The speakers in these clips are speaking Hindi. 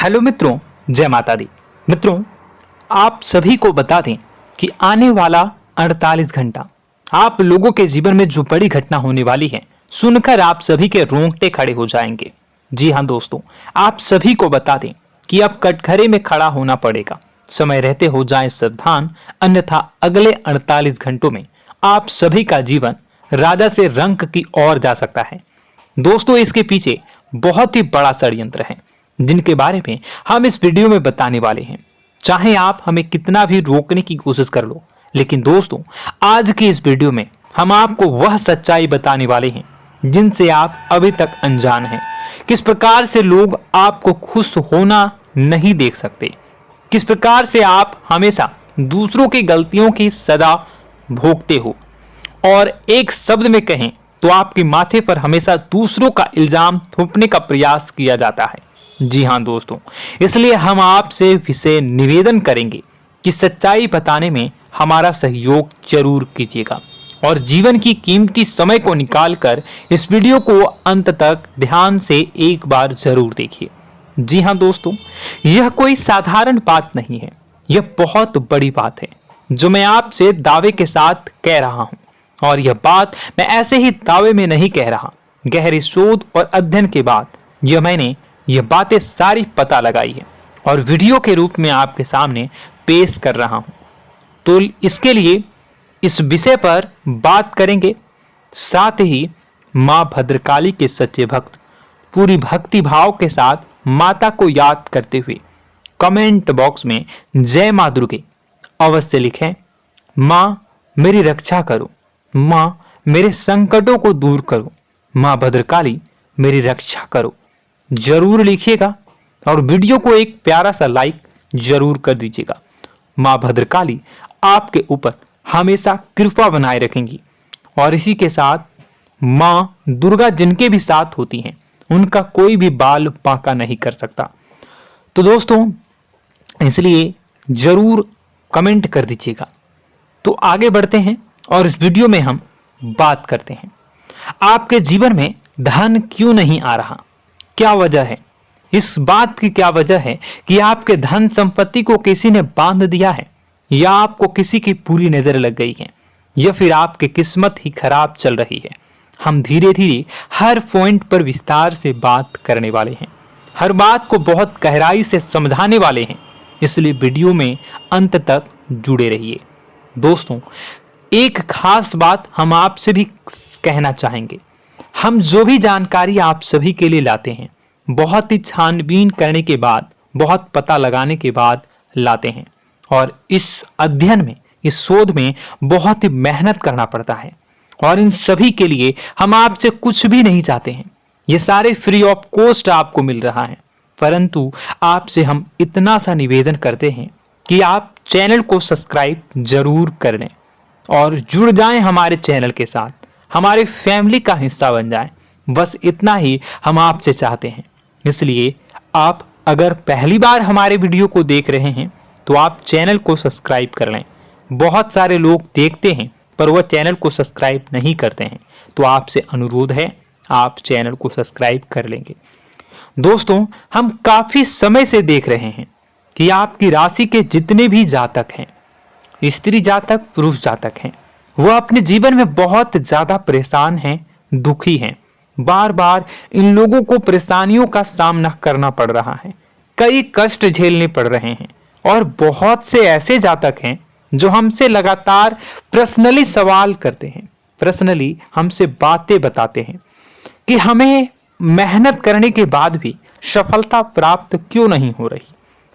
हेलो मित्रों, जय माता दी। मित्रों, आप सभी को बता दें कि आने वाला 48 घंटा आप लोगों के जीवन में जो बड़ी घटना होने वाली है, सुनकर आप सभी के रोंगटे खड़े हो जाएंगे। जी हाँ दोस्तों, आप सभी को बता दें कि अब कटघरे में खड़ा होना पड़ेगा। समय रहते हो जाएं सावधान, अन्यथा अगले 48 घंटों में आप सभी का जीवन राजा से रंक की ओर जा सकता है। दोस्तों, इसके पीछे बहुत ही बड़ा षड्यंत्र है जिनके बारे में हम इस वीडियो में बताने वाले हैं। चाहे आप हमें कितना भी रोकने की कोशिश कर लो, लेकिन दोस्तों आज की इस वीडियो में हम आपको वह सच्चाई बताने वाले हैं जिनसे आप अभी तक अनजान हैं। किस प्रकार से लोग आपको खुश होना नहीं देख सकते, किस प्रकार से आप हमेशा दूसरों की गलतियों की सजा भोगते हो, और एक शब्द में कहें तो आपके माथे पर हमेशा दूसरों का इल्जाम थोपने का प्रयास किया जाता है। जी हाँ दोस्तों, इसलिए हम आपसे विशेष निवेदन करेंगे कि सच्चाई बताने में हमारा सहयोग जरूर कीजिएगा और जीवन की कीमती समय को निकालकर इस वीडियो को अंत तक ध्यान से एक बार जरूर देखिए। जी हाँ दोस्तों, यह कोई साधारण बात नहीं है, यह बहुत बड़ी बात है जो मैं आपसे दावे के साथ कह रहा हूं। और यह बात मैं ऐसे ही दावे में नहीं कह रहा, गहरी शोध और अध्ययन के बाद मैंने यह बातें सारी पता लगाई है और वीडियो के रूप में आपके सामने पेश कर रहा हूं। तो इसके लिए इस विषय पर बात करेंगे। साथ ही मां भद्रकाली के सच्चे भक्त पूरी भक्ति भाव के साथ माता को याद करते हुए कमेंट बॉक्स में जय मां दुर्गे अवश्य लिखें। मां मेरी रक्षा करो, मां मेरे संकटों को दूर करो, मां भद्रकाली मेरी रक्षा करो, जरूर लिखिएगा और वीडियो को एक प्यारा सा लाइक जरूर कर दीजिएगा। मां भद्रकाली आपके ऊपर हमेशा कृपा बनाए रखेंगी और इसी के साथ मां दुर्गा जिनके भी साथ होती हैं उनका कोई भी बाल बांका नहीं कर सकता। तो दोस्तों, इसलिए जरूर कमेंट कर दीजिएगा। तो आगे बढ़ते हैं और इस वीडियो में हम बात करते हैं, आपके जीवन में धन क्यों नहीं आ रहा, क्या वजह है। इस बात की क्या वजह है कि आपके धन संपत्ति को किसी ने बांध दिया है, या आपको किसी की पूरी नजर लग गई है, या फिर आपकी किस्मत ही खराब चल रही है। हम धीरे धीरे हर पॉइंट पर विस्तार से बात करने वाले हैं, हर बात को बहुत गहराई से समझाने वाले हैं, इसलिए वीडियो में अंत तक जुड़े रहिए। दोस्तों, एक खास बात हम आपसे भी कहना चाहेंगे, हम जो भी जानकारी आप सभी के लिए लाते हैं बहुत ही छानबीन करने के बाद, बहुत पता लगाने के बाद लाते हैं, और इस अध्ययन में, इस शोध में बहुत ही मेहनत करना पड़ता है। और इन सभी के लिए हम आपसे कुछ भी नहीं चाहते हैं, ये सारे फ्री ऑफ कॉस्ट आपको मिल रहा है, परंतु आपसे हम इतना सा निवेदन करते हैं कि आप चैनल को सब्सक्राइब जरूर कर लें और जुड़ जाएं हमारे चैनल के साथ, हमारे फैमिली का हिस्सा बन जाएं। बस इतना ही हम आपसे चाहते हैं। इसलिए आप अगर पहली बार हमारे वीडियो को देख रहे हैं तो आप चैनल को सब्सक्राइब कर लें। बहुत सारे लोग देखते हैं पर वह चैनल को सब्सक्राइब नहीं करते हैं, तो आपसे अनुरोध है आप चैनल को सब्सक्राइब कर लेंगे। दोस्तों, हम काफी समय से देख रहे हैं कि आपकी राशि के जितने भी जातक हैं, स्त्री जातक, पुरुष जातक हैं, वह अपने जीवन में बहुत ज्यादा परेशान हैं, दुखी हैं। बार बार इन लोगों को परेशानियों का सामना करना पड़ रहा है, कई कष्ट झेलने पड़ रहे हैं, और बहुत से ऐसे जातक हैं जो हमसे लगातार पर्सनली सवाल करते हैं, पर्सनली हमसे बातें बताते हैं कि हमें मेहनत करने के बाद भी सफलता प्राप्त क्यों नहीं हो रही,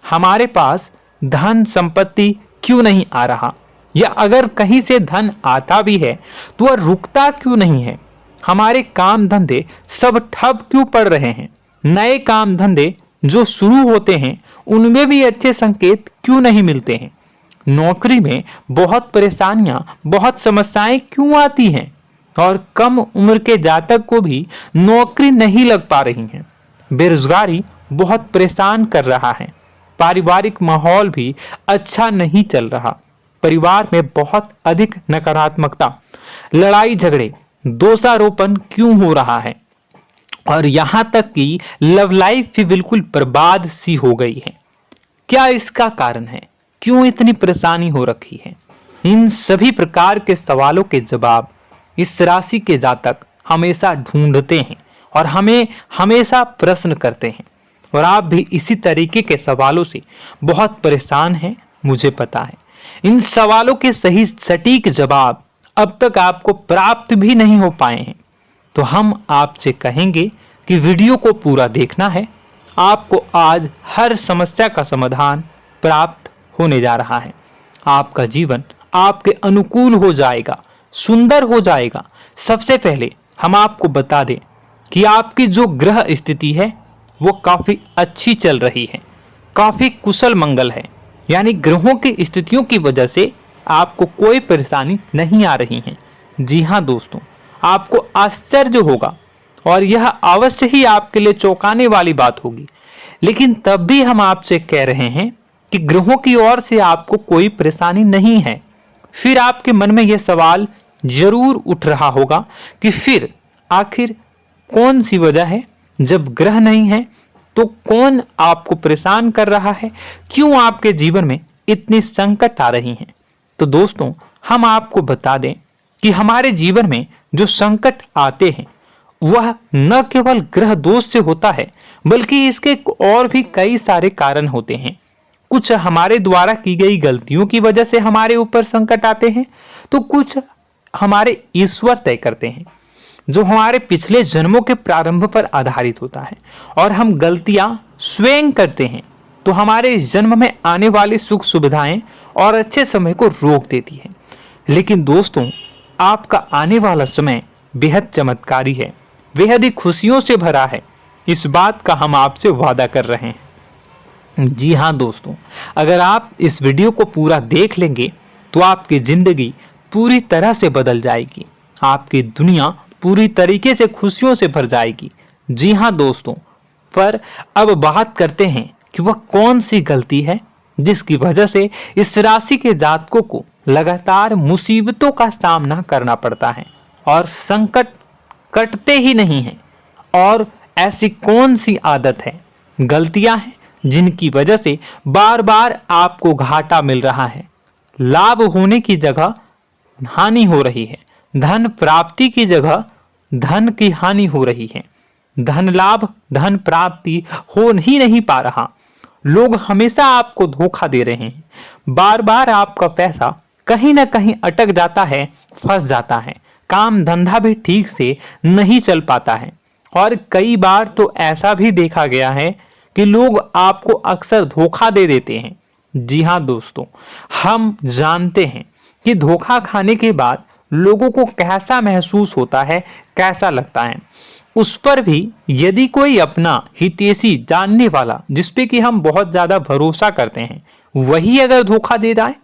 हमारे पास धन संपत्ति क्यों नहीं आ रहा, या अगर कहीं से धन आता भी है तो वह रुकता क्यों नहीं है, हमारे काम धंधे सब ठप क्यों पड़ रहे हैं, नए काम धंधे जो शुरू होते हैं उनमें भी अच्छे संकेत क्यों नहीं मिलते हैं, नौकरी में बहुत परेशानियां, बहुत समस्याएं क्यों आती हैं, और कम उम्र के जातक को भी नौकरी नहीं लग पा रही है, बेरोजगारी बहुत परेशान कर रहा है, पारिवारिक माहौल भी अच्छा नहीं चल रहा, परिवार में बहुत अधिक नकारात्मकता, लड़ाई झगड़े, दोषारोपण क्यों हो रहा है, और यहां तक कि लव लाइफ भी बिल्कुल बर्बाद सी हो गई है। क्या इसका कारण है? क्यों इतनी परेशानी हो रखी है? इन सभी प्रकार के सवालों के जवाब इस राशि के जातक हमेशा ढूंढते हैं और हमें हमेशा प्रश्न करते हैं। और आप भी इसी तरीके के सवालों से बहुत परेशान हैं, मुझे पता है। इन सवालों के सही सटीक जवाब अब तक आपको प्राप्त भी नहीं हो पाए हैं। तो हम आपसे कहेंगे कि वीडियो को पूरा देखना है। आपको आज हर समस्या का समाधान प्राप्त होने जा रहा है। आपका जीवन आपके अनुकूल हो जाएगा, सुंदर हो जाएगा। सबसे पहले हम आपको बता दें कि आपकी जो ग्रह स्थिति है वो काफी अच्छी चल रही है, काफी कुशल मंगल है। यानी ग्रहों की स्थितियों की वजह से आपको कोई परेशानी नहीं आ रही है। जी हाँ दोस्तों, आपको आश्चर्य होगा और यह अवश्य ही आपके लिए चौंकाने वाली बात होगी। लेकिन तब भी हम आपसे कह रहे हैं कि ग्रहों की ओर से आपको कोई परेशानी नहीं है। फिर आपके मन में यह सवाल जरूर उठ रहा होगा कि फिर आखिर कौन सी वजह है? जब ग्रह नहीं है तो कौन आपको परेशान कर रहा है? क्यों आपके जीवन में इतनी संकट आ रही हैं? तो दोस्तों, हम आपको बता दें कि हमारे जीवन में जो संकट आते हैं वह न केवल ग्रह दोष से होता है, बल्कि इसके और भी कई सारे कारण होते हैं। कुछ हमारे द्वारा की गई गलतियों की वजह से हमारे ऊपर संकट आते हैं, तो कुछ हमारे ईश्वर तय करते हैं, जो हमारे पिछले जन्मों के प्रारंभ पर आधारित होता है। और हम गलतियां स्वयं करते हैं तो हमारे इस जन्म में आने वाली सुख सुविधाएं और अच्छे समय को रोक देती है। लेकिन दोस्तों, आपका आने वाला समय बेहद चमत्कारी है, बेहद ही खुशियों से भरा है। इस बात का हम आपसे वादा कर रहे हैं। जी हाँ दोस्तों, अगर आप इस वीडियो को पूरा देख लेंगे तो आपकी जिंदगी पूरी तरह से बदल जाएगी, आपकी दुनिया पूरी तरीके से खुशियों से भर जाएगी। जी हाँ दोस्तों, पर अब बात करते हैं कि वह कौन सी गलती है जिसकी वजह से इस राशि के जातकों को लगातार मुसीबतों का सामना करना पड़ता है और संकट कटते ही नहीं हैं। और ऐसी कौन सी आदत है, गलतियां हैं जिनकी वजह से बार बार आपको घाटा मिल रहा है, लाभ होने की जगह हानि हो रही है, धन प्राप्ति की जगह धन की हानि हो रही है, धन लाभ धन प्राप्ति हो ही नहीं पा रहा, लोग हमेशा आपको धोखा दे रहे हैं, बार बार आपका पैसा कहीं ना कहीं अटक जाता है, फंस जाता है, काम धंधा भी ठीक से नहीं चल पाता है। और कई बार तो ऐसा भी देखा गया है कि लोग आपको अक्सर धोखा दे देते हैं। जी हाँ दोस्तों, हम जानते हैं कि धोखा खाने के बाद लोगों को कैसा महसूस होता है, कैसा लगता है। उस पर भी यदि कोई अपना हितैषी जानने वाला, जिसपे कि हम बहुत ज्यादा भरोसा करते हैं, वही अगर धोखा दे जाए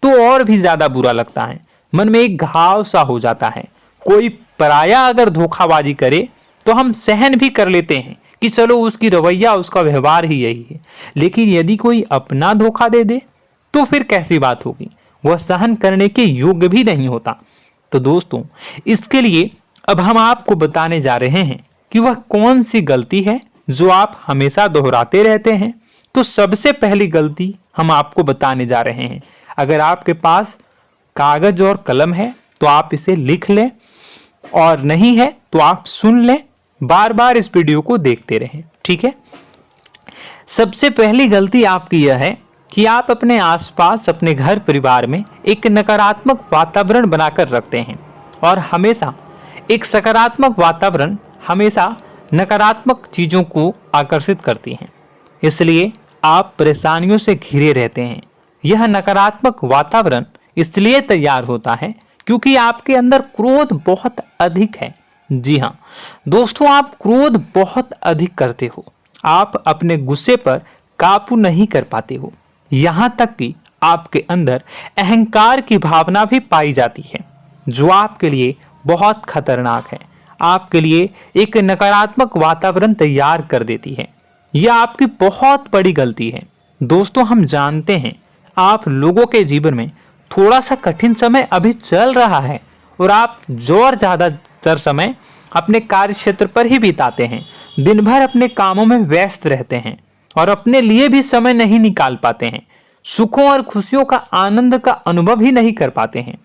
तो और भी ज्यादा बुरा लगता है, मन में एक घाव सा हो जाता है। कोई पराया अगर धोखाबाजी करे तो हम सहन भी कर लेते हैं कि चलो उसकी रवैया, उसका व्यवहार ही यही है। लेकिन यदि कोई अपना धोखा दे दे तो फिर कैसी बात होगी, वह सहन करने के योग्य भी नहीं होता। तो दोस्तों, इसके लिए अब हम आपको बताने जा रहे हैं कि वह कौन सी गलती है जो आप हमेशा दोहराते रहते हैं। तो सबसे पहली गलती हम आपको बताने जा रहे हैं। अगर आपके पास कागज और कलम है तो आप इसे लिख लें, और नहीं है तो आप सुन लें, बार बार इस वीडियो को देखते रहें, ठीक है। सबसे पहली गलती आपकी यह है कि आप अपने आसपास, अपने घर परिवार में एक नकारात्मक वातावरण बनाकर रखते हैं। और हमेशा एक सकारात्मक वातावरण हमेशा नकारात्मक चीजों को आकर्षित करती हैं, इसलिए आप परेशानियों से घिरे रहते हैं। यह नकारात्मक वातावरण इसलिए तैयार होता है क्योंकि आपके अंदर क्रोध बहुत अधिक है। जी हाँ दोस्तों, आप क्रोध बहुत अधिक करते हो, आप अपने गुस्से पर काबू नहीं कर पाते हो, यहाँ तक कि आपके अंदर अहंकार की भावना भी पाई जाती है, जो आपके लिए बहुत खतरनाक है, आपके लिए एक नकारात्मक वातावरण तैयार कर देती है। यह आपकी बहुत बड़ी गलती है। दोस्तों, हम जानते हैं आप लोगों के जीवन में थोड़ा सा कठिन समय अभी चल रहा है और आप और ज्यादातर समय अपने कार्य क्षेत्र पर ही बिताते हैं, दिन भर अपने कामों में व्यस्त रहते हैं और अपने लिए भी समय नहीं निकाल पाते हैं, सुखों और खुशियों का आनंद का अनुभव ही नहीं कर पाते हैं,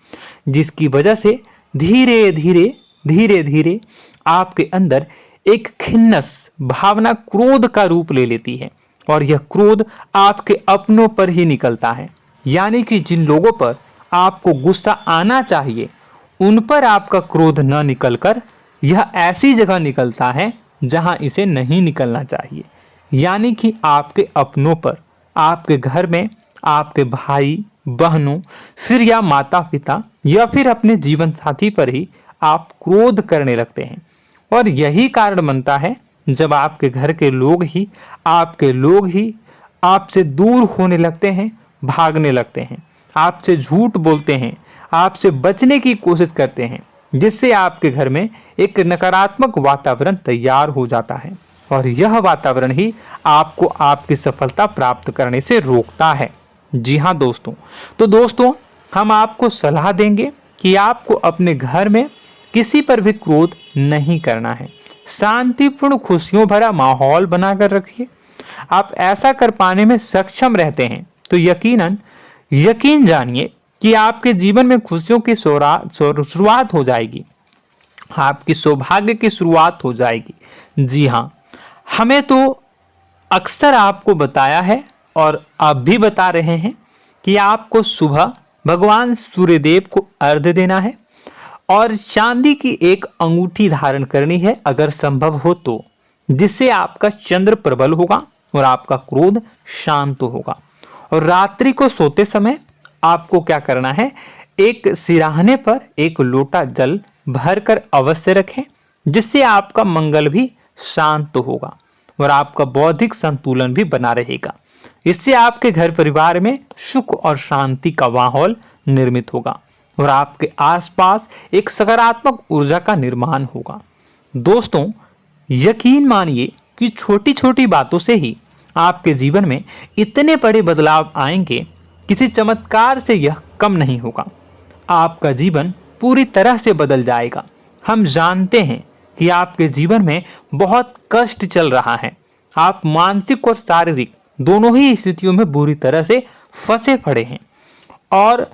जिसकी वजह से धीरे धीरे धीरे धीरे आपके अंदर एक खिन्नस भावना क्रोध का रूप ले लेती है और यह क्रोध आपके अपनों पर ही निकलता है। यानी कि जिन लोगों पर आपको गुस्सा आना चाहिए उन पर आपका क्रोध न निकलकर यह ऐसी जगह निकलता है जहां इसे नहीं निकलना चाहिए। यानी कि आपके अपनों पर, आपके घर में आपके भाई बहनों, फिर या माता पिता या फिर अपने जीवन साथी पर ही आप क्रोध करने लगते हैं। और यही कारण बनता है जब आपके घर के लोग ही आपसे दूर होने लगते हैं, भागने लगते हैं, आपसे झूठ बोलते हैं, आपसे बचने की कोशिश करते हैं, जिससे आपके घर में एक नकारात्मक वातावरण तैयार हो जाता है और यह वातावरण ही आपको आपकी सफलता प्राप्त करने से रोकता है। जी हाँ दोस्तों, तो दोस्तों हम आपको सलाह देंगे कि आपको अपने घर में किसी पर भी क्रोध नहीं करना है। शांतिपूर्ण खुशियों भरा माहौल बनाकर रखिए। आप ऐसा कर पाने में सक्षम रहते हैं तो यकीन जानिए कि आपके जीवन में खुशियों की शुरुआत हो जाएगी, आपकी सौभाग्य की शुरुआत हो जाएगी। जी हाँ, हमें तो अक्सर आपको बताया है और आप भी बता रहे हैं कि आपको सुबह भगवान सूर्यदेव को अर्घ्य देना है और चांदी की एक अंगूठी धारण करनी है अगर संभव हो तो, जिससे आपका चंद्र प्रबल होगा और आपका क्रोध शांत होगा। और रात्रि को सोते समय आपको क्या करना है, एक सिराहने पर एक लोटा जल भरकर अवश्य रखें, जिससे आपका मंगल भी शांत होगा और आपका बौद्धिक संतुलन भी बना रहेगा। इससे आपके घर परिवार में सुख और शांति का माहौल निर्मित होगा और आपके आसपास एक सकारात्मक ऊर्जा का निर्माण होगा। दोस्तों यकीन मानिए कि छोटी छोटी बातों से ही आपके जीवन में इतने बड़े बदलाव आएंगे, किसी चमत्कार से यह कम नहीं होगा। आपका जीवन पूरी तरह से बदल जाएगा। हम जानते हैं कि आपके जीवन में बहुत कष्ट चल रहा है, आप मानसिक और शारीरिक दोनों ही स्थितियों में बुरी तरह से फंसे पड़े हैं और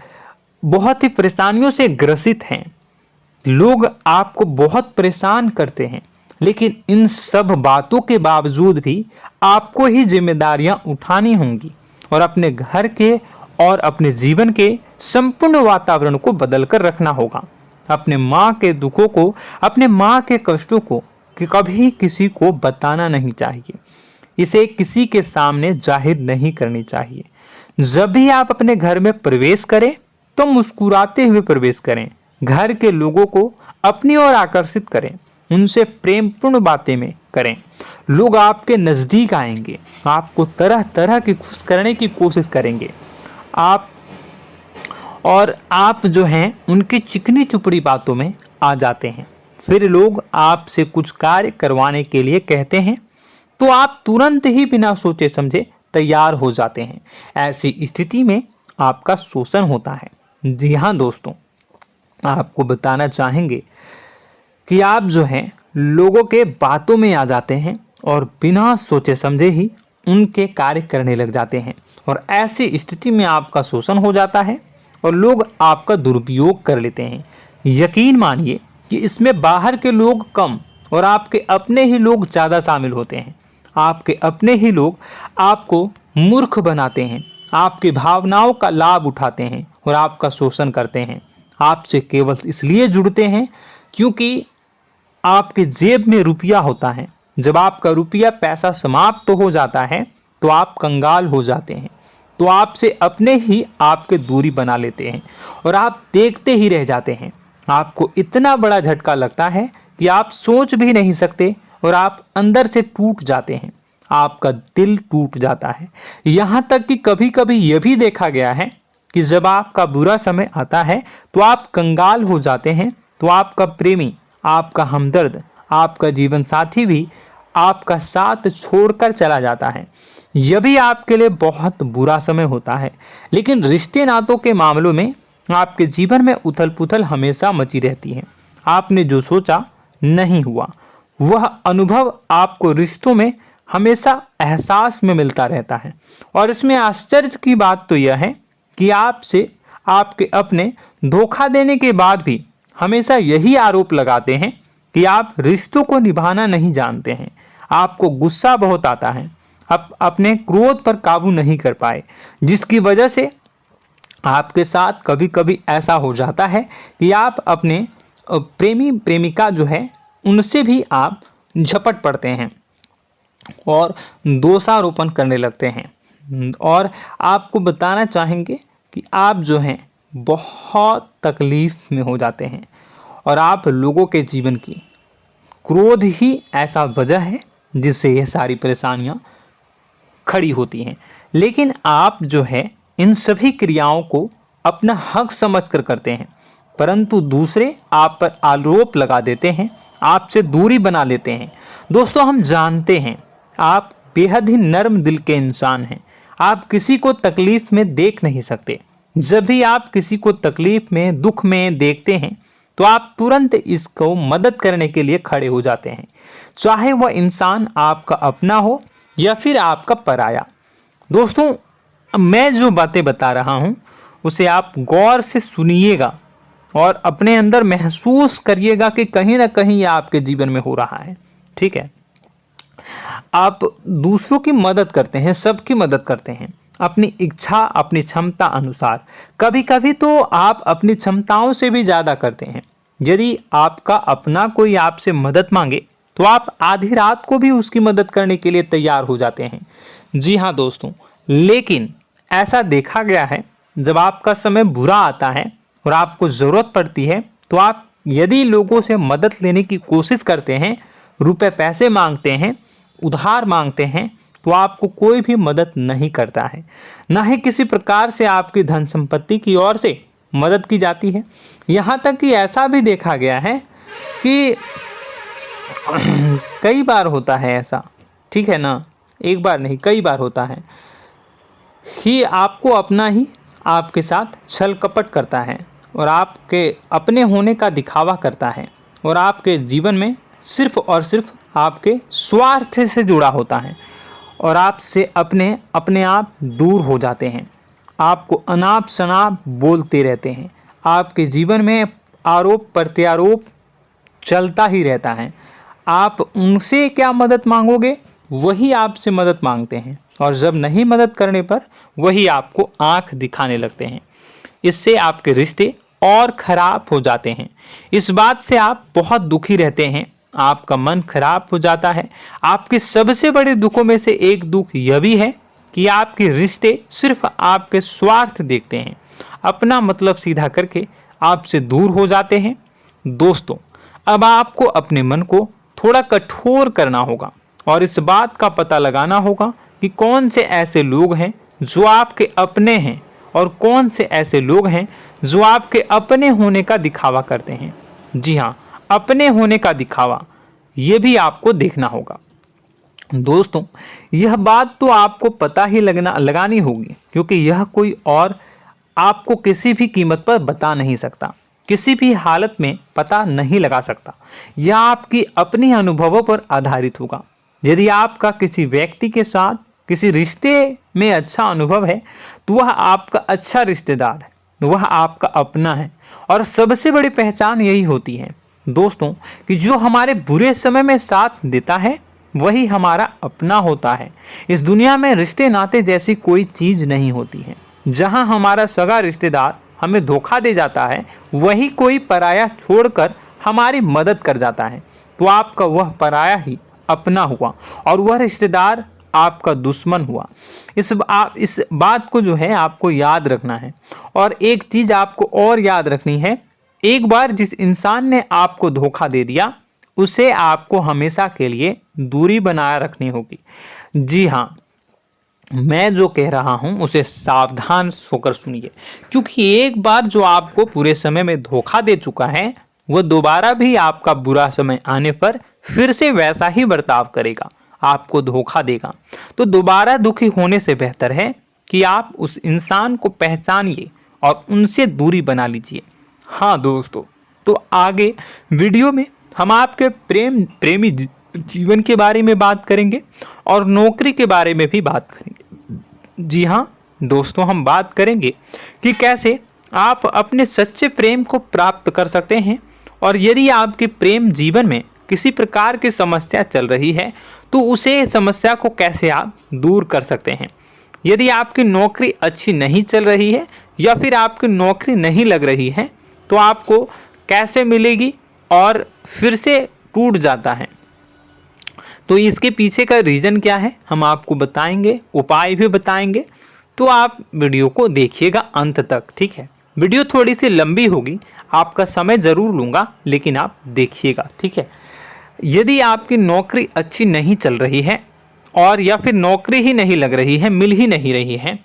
बहुत ही परेशानियों से ग्रसित हैं। लोग आपको बहुत परेशान करते हैं, लेकिन इन सब बातों के बावजूद भी आपको ही जिम्मेदारियां उठानी होंगी और अपने घर के और अपने जीवन के संपूर्ण वातावरण को बदलकर रखना होगा। अपने माँ के दुखों को, अपने माँ के कष्टों को कभी किसी को बताना नहीं चाहिए, इसे किसी के सामने जाहिर नहीं करनी चाहिए। जब भी आप अपने घर में प्रवेश करें तो मुस्कुराते हुए प्रवेश करें, घर के लोगों को अपनी ओर आकर्षित करें, उनसे प्रेमपूर्ण बातें में करें। लोग आपके नज़दीक आएंगे, आपको तरह तरह की खुश करने की कोशिश करेंगे। आप जो हैं उनकी चिकनी चुपड़ी बातों में आ जाते हैं। फिर लोग आपसे कुछ कार्य करवाने के लिए कहते हैं तो आप तुरंत ही बिना सोचे समझे तैयार हो जाते हैं। ऐसी स्थिति में आपका शोषण होता है। जी हाँ दोस्तों, आपको बताना चाहेंगे कि आप जो हैं लोगों के बातों में आ जाते हैं और बिना सोचे समझे ही उनके कार्य करने लग जाते हैं और ऐसी स्थिति में आपका शोषण हो जाता है और लोग आपका दुरुपयोग कर लेते हैं। यकीन मानिए कि इसमें बाहर के लोग कम और आपके अपने ही लोग ज़्यादा शामिल होते हैं। आपके अपने ही लोग आपको मूर्ख बनाते हैं, आपकी भावनाओं का लाभ उठाते हैं और आपका शोषण करते हैं। आपसे केवल इसलिए जुड़ते हैं क्योंकि आपके जेब में रुपया होता है। जब आपका रुपया पैसा समाप्त हो जाता है तो आप कंगाल हो जाते हैं, तो आपसे अपने ही आपके दूरी बना लेते हैं और आप देखते ही रह जाते हैं। आपको इतना बड़ा झटका लगता है कि आप सोच भी नहीं सकते और आप अंदर से टूट जाते हैं, आपका दिल टूट जाता है। यहाँ तक कि कभी कभी यह भी देखा गया है कि जब आपका बुरा समय आता है तो आप कंगाल हो जाते हैं, तो आपका प्रेमी, आपका हमदर्द, आपका जीवन साथी भी आपका साथ छोड़कर चला जाता है। यह भी आपके लिए बहुत बुरा समय होता है। लेकिन रिश्ते नातों के मामलों में आपके जीवन में उथल पुथल हमेशा मची रहती है। आपने जो सोचा नहीं हुआ। वह अनुभव आपको रिश्तों में हमेशा एहसास में मिलता रहता है। और इसमें आश्चर्य की बात तो यह है कि आपसे आपके अपने धोखा देने के बाद भी हमेशा यही आरोप लगाते हैं कि आप रिश्तों को निभाना नहीं जानते हैं। आपको गुस्सा बहुत आता है, आप अपने क्रोध पर काबू नहीं कर पाए, जिसकी वजह से आपके साथ कभी कभी ऐसा हो जाता है कि आप अपने प्रेमी प्रेमिका जो है उनसे भी आप झपट पड़ते हैं और दोषारोपण करने लगते हैं। और आपको बताना चाहेंगे कि आप जो हैं बहुत तकलीफ में हो जाते हैं और आप लोगों के जीवन की क्रोध ही ऐसा वजह है जिससे यह सारी परेशानियां खड़ी होती हैं। लेकिन आप जो है इन सभी क्रियाओं को अपना हक समझकर करते हैं, परंतु दूसरे आप पर आरोप लगा देते हैं, आपसे दूरी बना लेते हैं। दोस्तों, हम जानते हैं आप बेहद ही नर्म दिल के इंसान हैं। आप किसी को तकलीफ में देख नहीं सकते। जब भी आप किसी को तकलीफ में, दुख में देखते हैं तो आप तुरंत इसको मदद करने के लिए खड़े हो जाते हैं, चाहे वह इंसान आपका अपना हो या फिर आपका पराया। दोस्तों, मैं जो बातें बता रहा हूं उसे आप गौर से सुनिएगा और अपने अंदर महसूस करिएगा कि कहीं ना कहीं यह आपके जीवन में हो रहा है। ठीक है, आप दूसरों की मदद करते हैं, सबकी मदद करते हैं अपनी इच्छा, अपनी क्षमता अनुसार। कभी कभी तो आप अपनी क्षमताओं से भी ज़्यादा करते हैं। यदि आपका अपना कोई आपसे मदद मांगे तो आप आधी रात को भी उसकी मदद करने के लिए तैयार हो जाते हैं। जी हाँ दोस्तों, लेकिन ऐसा देखा गया है जब आपका समय बुरा आता है और आपको ज़रूरत पड़ती है तो आप यदि लोगों से मदद लेने की कोशिश करते हैं, रुपए पैसे मांगते हैं, उधार मांगते हैं, तो आपको कोई भी मदद नहीं करता है। ना ही किसी प्रकार से आपकी धन संपत्ति की ओर से मदद की जाती है। यहाँ तक कि ऐसा भी देखा गया है कि कई बार होता है ऐसा, ठीक है ना, एक बार नहीं कई बार होता है कि आपको अपना ही आपके साथ छल कपट करता है और आपके अपने होने का दिखावा करता है और आपके जीवन में सिर्फ और सिर्फ आपके स्वार्थ से जुड़ा होता है और आपसे अपने आप दूर हो जाते हैं। आपको अनाप शनाप बोलते रहते हैं। आपके जीवन में आरोप प्रत्यारोप चलता ही रहता है। आप उनसे क्या मदद मांगोगे, वही आपसे मदद मांगते हैं और जब नहीं मदद करने पर वही आपको आंख दिखाने लगते हैं। इससे आपके रिश्ते और खराब हो जाते हैं। इस बात से आप बहुत दुखी रहते हैं, आपका मन खराब हो जाता है। आपके सबसे बड़े दुखों में से एक दुख यह भी है कि आपके रिश्ते सिर्फ आपके स्वार्थ देखते हैं, अपना मतलब सीधा करके आपसे दूर हो जाते हैं। दोस्तों, अब आपको अपने मन को थोड़ा कठोर करना होगा और इस बात का पता लगाना होगा कि कौन से ऐसे लोग हैं जो आपके अपने हैं और कौन से ऐसे लोग हैं जो आपके अपने होने का दिखावा करते हैं। जी हाँ, अपने होने का दिखावा, ये भी आपको देखना होगा। दोस्तों, यह बात तो आपको पता ही लगानी होगी, क्योंकि यह कोई और आपको किसी भी कीमत पर बता नहीं सकता, किसी भी हालत में पता नहीं लगा सकता। यह आपकी अपनी अनुभवों पर आधारित होगा। यदि आपका किसी व्यक्ति के साथ किसी रिश्ते में अच्छा अनुभव है तो वह आपका अच्छा रिश्तेदार है, वह आपका अपना है। और सबसे बड़ी पहचान यही होती है दोस्तों कि जो हमारे बुरे समय में साथ देता है वही हमारा अपना होता है। इस दुनिया में रिश्ते नाते जैसी कोई चीज़ नहीं होती है। जहां हमारा सगा रिश्तेदार हमें धोखा दे जाता है, वही कोई पराया छोड़कर हमारी मदद कर जाता है, तो आपका वह पराया ही अपना हुआ और वह रिश्तेदार आपका दुश्मन हुआ। इस बात को जो है आपको याद रखना है। और एक चीज़ आपको और याद रखनी है, एक बार जिस इंसान ने आपको धोखा दे दिया उसे आपको हमेशा के लिए दूरी बनाए रखनी होगी। जी हाँ, मैं जो कह रहा हूं उसे सावधान होकर सुनिए, क्योंकि एक बार जो आपको पूरे समय में धोखा दे चुका है वह दोबारा भी आपका बुरा समय आने पर फिर से वैसा ही बर्ताव करेगा, आपको धोखा देगा। तो दोबारा दुखी होने से बेहतर है कि आप उस इंसान को पहचानिए और उनसे दूरी बना लीजिए। हाँ दोस्तों, तो आगे वीडियो में हम आपके प्रेमी जीवन के बारे में बात करेंगे और नौकरी के बारे में भी बात करेंगे। जी हाँ दोस्तों, हम बात करेंगे कि कैसे आप अपने सच्चे प्रेम को प्राप्त कर सकते हैं, और यदि आपके प्रेम जीवन में किसी प्रकार की समस्या चल रही है तो उसे समस्या को कैसे आप दूर कर सकते हैं। यदि आपकी नौकरी अच्छी नहीं चल रही है या फिर आपकी नौकरी नहीं लग रही है तो आपको कैसे मिलेगी और फिर से टूट जाता है, तो इसके पीछे का रीज़न क्या है हम आपको बताएंगे, उपाय भी बताएंगे। तो आप वीडियो को देखिएगा अंत तक, ठीक है। वीडियो थोड़ी सी लंबी होगी, आपका समय ज़रूर लूँगा, लेकिन आप देखिएगा, ठीक है। यदि आपकी नौकरी अच्छी नहीं चल रही है और या फिर नौकरी ही नहीं लग रही है, मिल ही नहीं रही है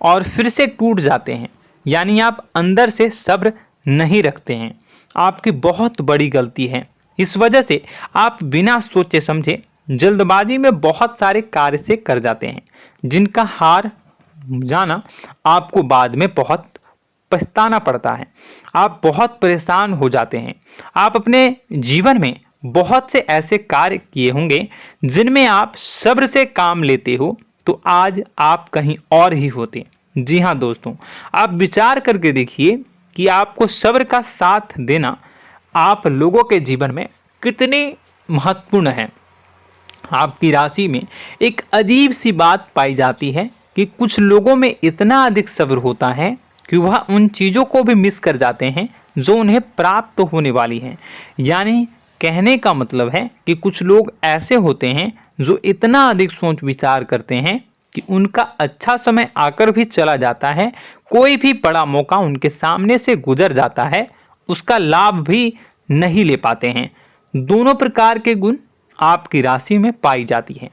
और फिर से टूट जाते हैं, यानी आप अंदर से सब्र नहीं रखते हैं, आपकी बहुत बड़ी गलती है। इस वजह से आप बिना सोचे समझे जल्दबाजी में बहुत सारे कार्य से कर जाते हैं, जिनका हार जाना आपको बाद में बहुत पछताना पड़ता है। आप बहुत परेशान हो जाते हैं। आप अपने जीवन में बहुत से ऐसे कार्य किए होंगे जिनमें आप सब्र से काम लेते हो, तो आज आप कहीं और ही होते। जी हाँ दोस्तों, आप विचार करके देखिए कि आपको सब्र का साथ देना आप लोगों के जीवन में कितने महत्वपूर्ण है। आपकी राशि में एक अजीब सी बात पाई जाती है कि कुछ लोगों में इतना अधिक सब्र होता है कि वह उन चीज़ों को भी मिस कर जाते हैं जो उन्हें प्राप्त होने वाली हैं। यानी कहने का मतलब है कि कुछ लोग ऐसे होते हैं जो इतना अधिक सोच विचार करते हैं कि उनका अच्छा समय आकर भी चला जाता है, कोई भी बड़ा मौका उनके सामने से गुजर जाता है, उसका लाभ भी नहीं ले पाते हैं। दोनों प्रकार के गुण आपकी राशि में पाई जाती हैं।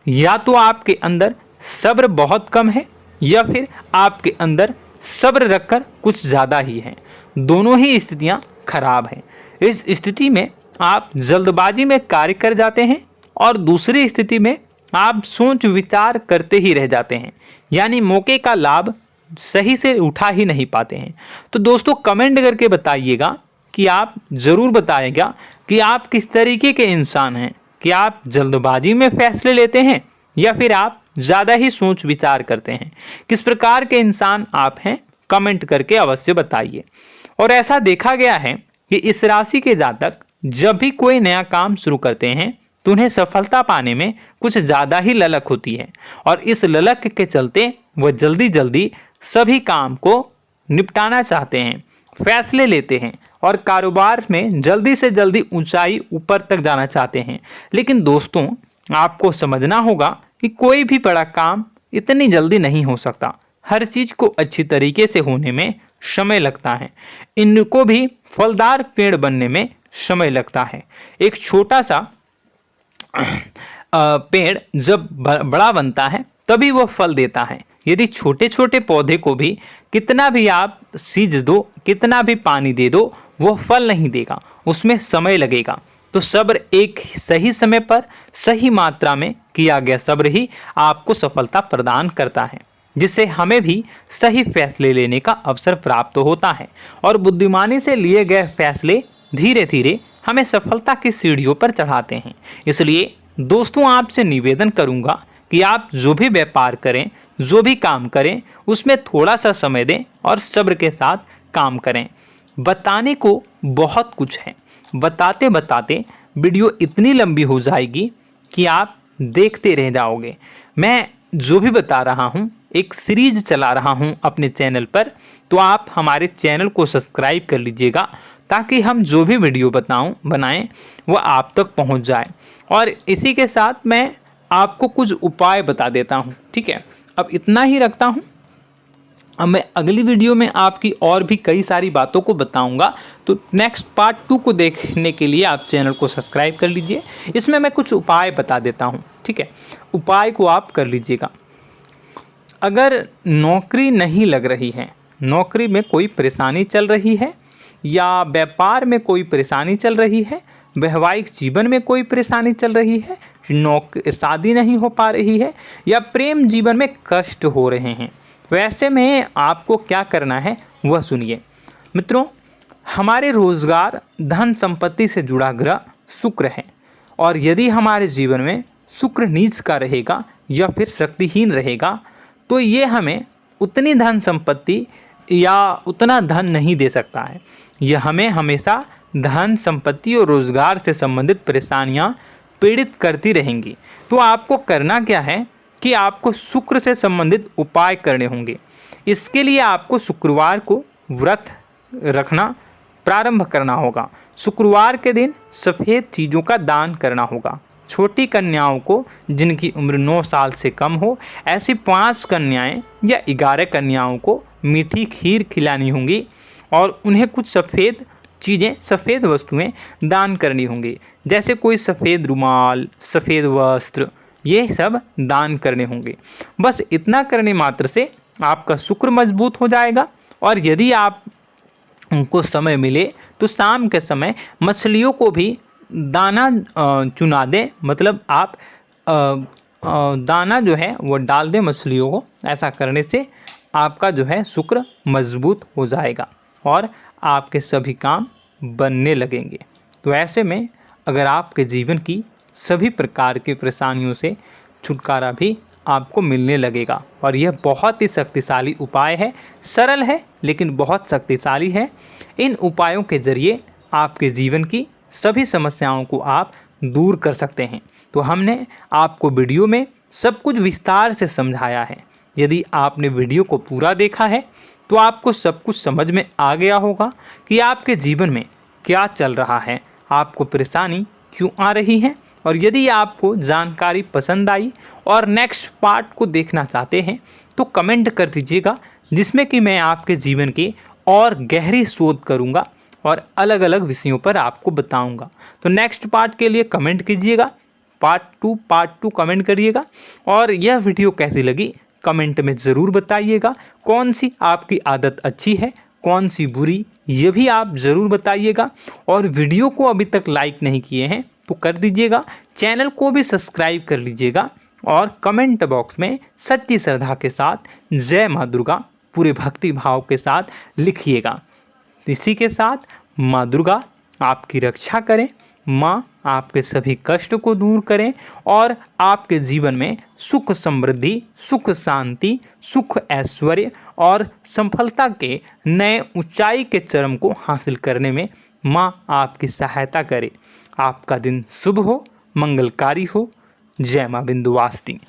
या तो आपके अंदर सब्र बहुत कम है या फिर आपके अंदर सब्र रखकर कुछ ज़्यादा ही है। दोनों ही स्थितियाँ खराब हैं। इस स्थिति में आप जल्दबाजी में कार्य कर जाते हैं और दूसरी स्थिति में आप सोच विचार करते ही रह जाते हैं, यानी मौके का लाभ सही से उठा ही नहीं पाते हैं। तो दोस्तों कमेंट करके बताइएगा कि आप ज़रूर बताइएगा कि आप किस तरीके के इंसान हैं, कि आप जल्दबाजी में फैसले लेते हैं या फिर आप ज़्यादा ही सोच विचार करते हैं। किस प्रकार के इंसान आप हैं, कमेंट करके अवश्य बताइए। और ऐसा देखा गया है कि इस राशि के जातक जब भी कोई नया काम शुरू करते हैं तो उन्हें सफलता पाने में कुछ ज़्यादा ही ललक होती है, और इस ललक के चलते वह जल्दी जल्दी सभी काम को निपटाना चाहते हैं, फैसले लेते हैं और कारोबार में जल्दी से जल्दी ऊंचाई ऊपर तक जाना चाहते हैं। लेकिन दोस्तों आपको समझना होगा कि कोई भी बड़ा काम इतनी जल्दी नहीं हो सकता। हर चीज़ को अच्छी तरीके से होने में समय लगता है। इनको भी फलदार पेड़ बनने में समय लगता है। एक छोटा सा पेड़ जब बड़ा बनता है तभी वो फल देता है। यदि छोटे छोटे पौधे को भी कितना भी आप सींच दो, कितना भी पानी दे दो, वो फल नहीं देगा, उसमें समय लगेगा। तो सब्र एक सही समय पर सही मात्रा में किया गया सब्र ही आपको सफलता प्रदान करता है, जिससे हमें भी सही फैसले लेने का अवसर प्राप्त होता है और बुद्धिमानी से लिए गए फैसले धीरे धीरे हमें सफलता की सीढ़ियों पर चढ़ाते हैं। इसलिए दोस्तों आपसे निवेदन करूंगा कि आप जो भी व्यापार करें, जो भी काम करें, उसमें थोड़ा सा समय दें और सब्र के साथ काम करें। बताने को बहुत कुछ है, बताते बताते वीडियो इतनी लंबी हो जाएगी कि आप देखते रह जाओगे। मैं जो भी बता रहा हूँ एक सीरीज चला रहा हूँ अपने चैनल पर, तो आप हमारे चैनल को सब्सक्राइब कर लीजिएगा ताकि हम जो भी वीडियो बनाएं वो आप तक पहुँच जाए। और इसी के साथ मैं आपको कुछ उपाय बता देता हूँ, ठीक है। अब इतना ही रखता हूँ। अब मैं अगली वीडियो में आपकी और भी कई सारी बातों को बताऊंगा, तो नेक्स्ट पार्ट 2 को देखने के लिए आप चैनल को सब्सक्राइब कर लीजिए। इसमें मैं कुछ उपाय बता देता हूं, ठीक है। उपाय को आप कर लीजिएगा। अगर नौकरी नहीं लग रही है, नौकरी में कोई परेशानी चल रही है, या व्यापार में कोई परेशानी चल रही है, वैवाहिक जीवन में कोई परेशानी चल रही है, शादी नहीं हो पा रही है, या प्रेम जीवन में कष्ट हो रहे हैं, वैसे में आपको क्या करना है वह सुनिए। मित्रों, हमारे रोजगार धन संपत्ति से जुड़ा ग्रह शुक्र है, और यदि हमारे जीवन में शुक्र नीच का रहेगा या फिर शक्तिहीन रहेगा तो ये हमें उतनी धन संपत्ति या उतना धन नहीं दे सकता है। यह हमें हमेशा धन संपत्ति और रोजगार से संबंधित परेशानियां पीड़ित करती रहेंगी। तो आपको करना क्या है कि आपको शुक्र से संबंधित उपाय करने होंगे। इसके लिए आपको शुक्रवार को व्रत रखना प्रारंभ करना होगा। शुक्रवार के दिन सफ़ेद चीज़ों का दान करना होगा। छोटी कन्याओं को जिनकी उम्र 9 साल से कम हो, ऐसी 5 कन्याएं या 11 कन्याओं को मीठी खीर खिलानी होंगी और उन्हें कुछ सफ़ेद चीज़ें, सफ़ेद वस्तुएं दान करनी होंगी, जैसे कोई सफ़ेद रुमाल, सफ़ेद वस्त्र, ये सब दान करने होंगे। बस इतना करने मात्र से आपका शुक्र मजबूत हो जाएगा। और यदि आप उनको समय मिले तो शाम के समय मछलियों को भी दाना चुना दें, मतलब आप दाना जो है वो डाल दें मछलियों को। ऐसा करने से आपका जो है शुक्र मजबूत हो जाएगा और आपके सभी काम बनने लगेंगे। तो ऐसे में अगर आपके जीवन की सभी प्रकार की परेशानियों से छुटकारा भी आपको मिलने लगेगा। और यह बहुत ही शक्तिशाली उपाय है, सरल है लेकिन बहुत शक्तिशाली है। इन उपायों के ज़रिए आपके जीवन की सभी समस्याओं को आप दूर कर सकते हैं। तो हमने आपको वीडियो में सब कुछ विस्तार से समझाया है। यदि आपने वीडियो को पूरा देखा है तो आपको सब कुछ समझ में आ गया होगा कि आपके जीवन में क्या चल रहा है, आपको परेशानी क्यों आ रही है। और यदि आपको जानकारी पसंद आई और नेक्स्ट पार्ट को देखना चाहते हैं तो कमेंट कर दीजिएगा, जिसमें कि मैं आपके जीवन की और गहरी शोध करूंगा और अलग अलग विषयों पर आपको बताऊंगा। तो नेक्स्ट पार्ट के लिए कमेंट कीजिएगा, पार्ट टू कमेंट करिएगा। और यह वीडियो कैसी लगी कमेंट में ज़रूर बताइएगा। कौन सी आपकी आदत अच्छी है, कौन सी बुरी, ये भी आप ज़रूर बताइएगा। और वीडियो को अभी तक लाइक नहीं किए हैं तो कर दीजिएगा, चैनल को भी सब्सक्राइब कर लीजिएगा और कमेंट बॉक्स में सच्ची श्रद्धा के साथ जय माँ दुर्गा पूरे भक्ति भाव के साथ लिखिएगा। इसी के साथ माँ दुर्गा आपकी रक्षा करें, माँ आपके सभी कष्ट को दूर करें और आपके जीवन में सुख समृद्धि, सुख शांति, सुख ऐश्वर्य और सफलता के नए ऊंचाई के चरम को हासिल करने में माँ आपकी सहायता करे। आपका दिन शुभ हो, मंगलकारी हो। जय माँ विंध्यवासिनी।